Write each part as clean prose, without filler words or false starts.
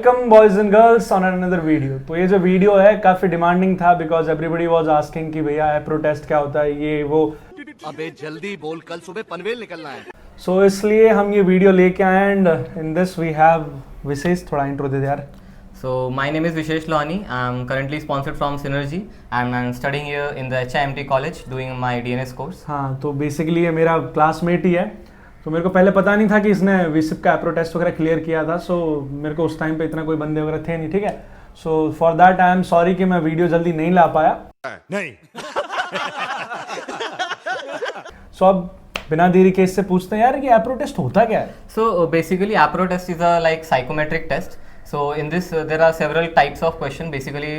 Welcome boys and girls on another video. तो ये जो वीडियो है काफी डिमांडिंग था बिकॉज एवरीबडी वाज आस्किंग कि भैया एप्रो टेस्ट क्या होता है, ये वो। अबे जल्दी बोल, कल सुबह पनवेल निकलना है। सो इसलिए हम ये वीडियो लेके आए and in this we have Vishesh. थोड़ा इंट्रो दे दे यार। So my name is Vishesh Lohani. I'm currently sponsored from Synergy and I'm studying here in the HIMT college doing my DNS course. हाँ, तो बेसिकली ये मेरा classmate ही है। तो मेरे को पहले पता नहीं था कि इसने विसिप का एप्रो टेस्ट वगैरह क्लियर किया था। सो मेरे को उस टाइम पे इतना कोई बंदे वगैरह थे नहीं, ठीक है। So for that I am sorry कि मैं वीडियो जल्दी नहीं ला पाया। नहीं सो अब बिना देरी के इससे पूछते हैं यार कि एप्रो टेस्ट होता क्या है। So basically APRO test is a like psychometric test. So in this there are several types of question. Basically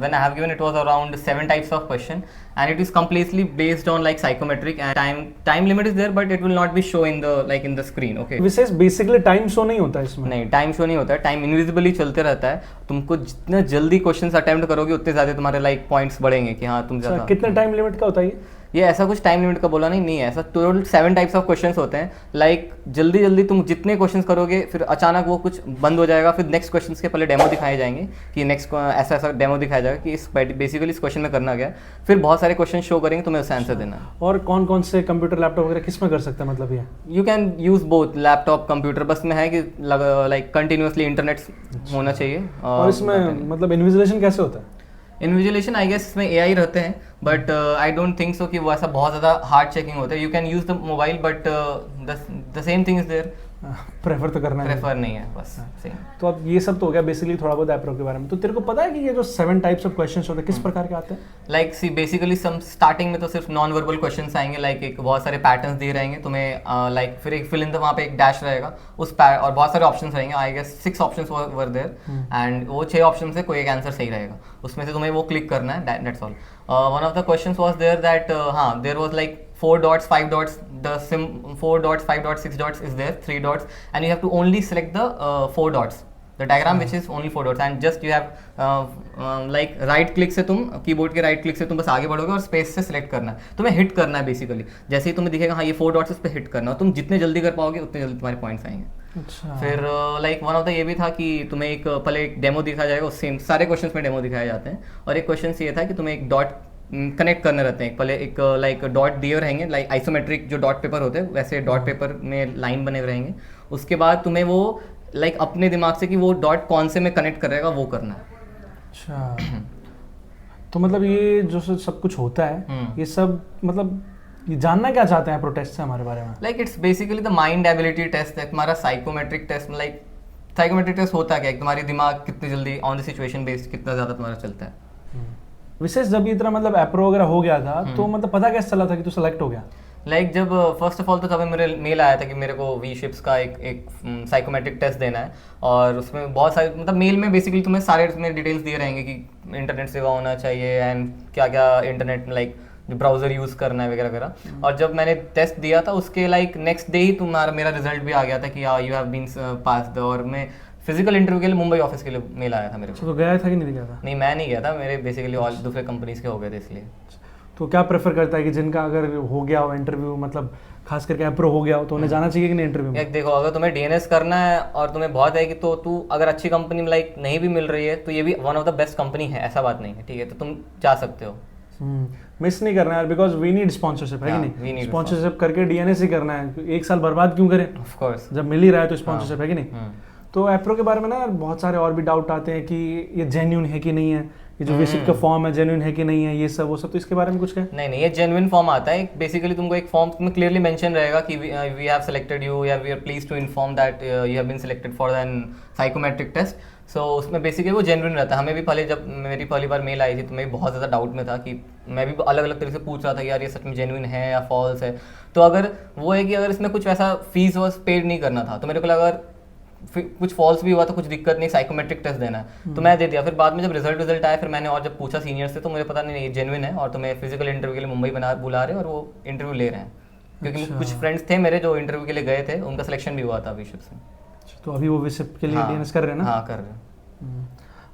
when I have given it was around 7 types of question and it is completely based on like psychometric and time limit is there but it will not be show in the like in the screen. Okay. Vishesh basically time show नहीं होता इसमें। नहीं, time show नहीं होता है, time invisibly चलते रहता है। तुमको जितना जल्दी क्वेश्चंस अटेम्प्ट करोगे उतने ज़्यादा तुम्हारे लाइक पॉइंट्स बढ़ेंगे कि हाँ तुम ज़्यादा। कितने टाइम लिमिट का होता है ये ऐसा कुछ टाइम लिमिट का बोला नहीं है, ऐसा टोटल 7 टाइप्स ऑफ क्वेश्चंस होते हैं। लाइक जल्दी जल्दी तुम जितने क्वेश्चंस करोगे फिर अचानक वो कुछ बंद हो जाएगा, फिर नेक्स्ट क्वेश्चंस के पहले डेमो दिखाए जाएंगे कि नेक्स्ट ऐसा ऐसा डेमो दिखाया जाएगा कि इस बेसिकली इस क्वेश्चन में करना क्या है। फिर बहुत सारे क्वेश्चन शो करेंगे, तुम्हें उससे आंसर देना है। और कौन कौन से कंप्यूटर लैपटॉप वगैरह किस में कर सकते हैं, मतलब ये you can use both laptop computer, बस में है कि लाइक कंटिन्यूसली इंटरनेट होना चाहिए। और इसमें मतलब इन्विजिलेशन कैसे होता है। इन्विजिलेशन आई गेस इसमें AI रहते हैं but I don't think so कि वो ऐसा बहुत ज़्यादा हार्ड चेकिंग होता है। You can use the mobile but the same thing is there. Prefer तो करना है, प्रेफर नहीं है बस सेम। तो अब ये सब तो हो गया बेसिकली थोड़ा बहुत एप्रो के बारे में। तो तेरे को पता है कि ये जो 7 टाइप्स ऑफ क्वेश्चंस होते हैं किस प्रकार के आते हैं। Like see basically some starting में तो सिर्फ नॉन वर्बल क्वेश्चंस आएंगे, लाइक एक बहुत सारे पैटर्न्स दिए रहेंगे तुम्हें। लाइक फिर एक फिल इन द वहाँ पे एक डैश रहेगा उस और बहुत सारे ऑप्शंस रहेंगे। I guess 6 options were there and वो 6 ऑप्शन से कोई एक आंसर सही रहेगा, उसमें से तुम्हें वो क्लिक करना है, that's all. One of the questions was there that हाँ there was like 4 dots, 5 dots, 4 dots, 5 dots, 6 dots is there, 3 dots, and you have to only select the 4 dots. The diagram which is only 4 dots, and just you have like right click से तुम keyboard के right click से तुम बस आगे बढ़ोगे और space से सिलेक्ट करना है, तुम्हें हिट करना है बेसिकली। जैसे ही तुम्हें दिखेगा हाँ ये 4 dots, उस पर हिट करना है, तुम जितने जल्दी कर पाओगे उतने जल्दी तुम्हारे पॉइंट्स आएंगे। अच्छा। फिर लाइक वन ऑफ द ये भी था कि तुम्हें एक पहले एक डेमो दिखाया जाएगा, उस सेम सारे क्वेश्चंस में डेमो दिखाए जाते हैं। और एक क्वेश्चन ये था कि तुम्हें एक डॉट कनेक्ट करने रहते हैं। पहले एक लाइक डॉट दिए रहेंगे, लाइक आइसोमेट्रिक जो डॉट पेपर होते हैं वैसे डॉट पेपर में लाइन बने रहेंगे। उसके बाद तुम्हें वो लाइक अपने दिमाग से कि वो डॉट कौन से में कनेक्ट करेगा वो करना है। अच्छा, तो मतलब ये जो सब कुछ होता है ये सब मतलब ये जानना क्या चाहते हैं प्रोटेस्ट से हमारे बारे में। Like it's basically the mind ability test है तुम्हारा psychometric test. Like psychometric test होता क्या है, तुम्हारी दिमाग कितनी जल्दी ऑन द सिचुएशन बेस्ड कितना ज़्यादा तुम्हारा चलता है। विशेष जब ये इतना मतलब एप्रो वगैरह हो गया था तो मतलब पता कैसे चला था कि तू सेलेक्ट हो गया। लाइक जब फर्स्ट ऑफ ऑल तो तभी मेरे मेल आया था कि मेरे को वी शिप्स का एक साइकोमेट्रिक टेस्ट देना है। और उसमें बहुत सारे मतलब मेल में बेसिकली तुम्हें सारे उसमें डिटेल्स दिए रहेंगे कि इंटरनेट सेवा होना चाहिए एंड क्या क्या इंटरनेट लाइक जो ब्राउजर यूज़ करना है वगैरह वगैरह। और जब मैंने टेस्ट दिया था उसके लाइक नेक्स्ट डे ही तुम्हारा मेरा रिजल्ट भी आ गया था कि यू हैव बीन पास्ड। और मैं फिजिकल इंटरव्यू के लिए मुंबई ऑफिस के लिए मेल आया था मेरे को। तो गया था कि नहीं गया था। नहीं मैं नहीं गया था, मेरे बेसिकली ऑल दूसरे कंपनीज के हो गए थे इसलिए। तो क्या प्रेफर करता है कि जिनका अगर हो गया हो इंटरव्यू, मतलब खास करके एप्रो हो गया हो, तो उन्हें जाना चाहिए कि नहीं इंटरव्यू में। देखो अगर तुम्हें DNS करना है और तुम्हें बहुत है कि तो तू अगर अच्छी कंपनी में लाइक नहीं भी मिल रही है तो ये भी one of the best company है, ऐसा बात नहीं है, ठीक है, तो तुम जा सकते हो। मिस नहीं करना है बिकॉज वी नीड स्पॉन्सरशिप, है कि नहीं। स्पॉन्सरशिप करके DNS ही करना है, एक साल बर्बाद क्यों करें, ऑफ कोर्स जब मिल ही रहा है तो स्पॉन्सरशिप है कि नहीं। तो एप्रो के बारे में ना बहुत सारे और भी डाउट आते हैं कि ये जेन्युइन है कि नहीं है, ये जो विसिप का फॉर्म है जेन्युइन है कि नहीं है, ये सब वो सब। तो इसके बारे में कुछ कहें। नहीं ये जेन्युइन फॉर्म आता है। बेसिकली तुमको एक फॉर्म में क्लियरली मेंशन रहेगा कि वी हैव सिलेक्टेड यू या we are please to inform that you have been selected for an psychometric test. So उसमें बेसिकली वो जेन्युइन रहता है। हमें भी पहले जब मेरी पहली बार मेल आई थी तो मैं भी बहुत ज़्यादा डाउट में था कि मैं भी अलग अलग तरीके से पूछ रहा था कि यार ये सच में जेन्युइन है या फॉल्स है। तो अगर वो है कि अगर इसमें कुछ वैसा फीस वॉस पेड नहीं करना था तो मेरे को लगा अगर कुछ फॉल्स भी हुआ तो कुछ दिक्कत नहीं, साइकोमेट्रिक टेस्ट देना है तो मैं दे दिया। फिर बाद में जब रिजल्ट आया फिर मैंने और जब पूछा सीनियर से तो मुझे पता नहीं ये जेन्युइन है और तुम्हें फिजिकल इंटरव्यू के लिए मुंबई बुला रहे हैं और वो इंटरव्यू ले रहे हैं। क्योंकि कुछ फ्रेंड्स थे मेरे जो इंटरव्यू के लिए गए थे, उनका सिलेक्शन भी हुआ था विशिप से। तो अभी वो विसिप के लिए DNS कर रहे हैं ना। हाँ कर रहे हैं।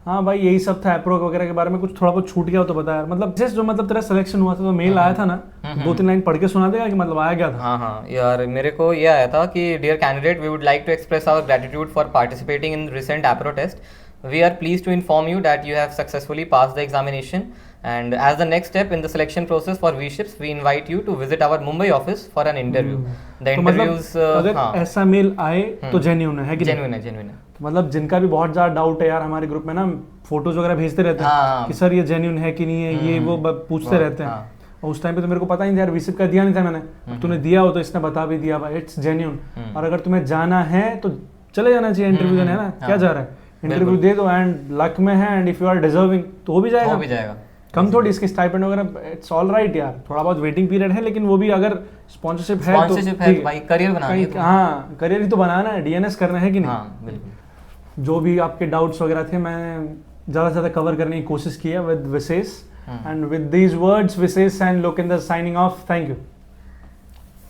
हाँ भाई यही सब था एप्रो वगैरह के बारे में, कुछ थोड़ा बहुत छूट गया हो तो बता यार। मतलब जैसे जो मतलब तेरा सिलेक्शन हुआ था तो मेल आया था ना, 2-3 लाइन पढ़ के सुना देगा कि मतलब आया क्या था? हाँ हाँ यार, मेरे को ये आया था कि dear candidate, we would like to express our gratitude for participating in recent apro test. We are pleased to inform you that you have successfully passed the examination, and as the next step in the selection process for V-Ships, we invite you to visit our Mumbai office for an interview. The तो interviews मतलब अगर हाँ, ऐसा mail आए तो genuine है कि नहीं? genuine है, genuine है. तो मतलब जिनका भी बहुत ज़्यादा डाउट है यार, हमारे ग्रुप में ना फोटोज वगैरह भेजते रहते हैं हाँ। कि सर ये जेन्युइन है कि नहीं है, ये वो पूछते रहते हैं। हाँ। और उस टाइम पे तो मेरे को पता ही नहीं था यार, विसिप का दिया नहीं था मैंने। अब तूने दिया हो तो इसने बता भी दिया भाई, इट्स जेन्युइन। और अगर तुम्हें जाना है तो चले जाना चाहिए इंटरव्यू देने, है ना? क्या जा रहा है, इंटरव्यू दे दो, एंड लक में है and if you are deserving तो हो भी जाएगा। हो भी जाएगा। कम थोड़ी इसकी स्टाइपेंड वगैरह, इट्स ऑल राइट यार, थोड़ा बहुत वेटिंग पीरियड है लेकिन वो भी अगर स्पॉन्सरशिप है तो स्पॉन्सरशिप है भाई, करियर बनाना है तो। हाँ करियर ही तो बनाना है, डीएनएस करना है कि नहीं? हाँ बिल्कुल। जो भी आपके डाउट्स वगैरह थे मैं ज़्यादा से ज़्यादा कवर करने की कोशिश की है with Vishesh, and with these words Vishesh and Lokendra signing off, thank you.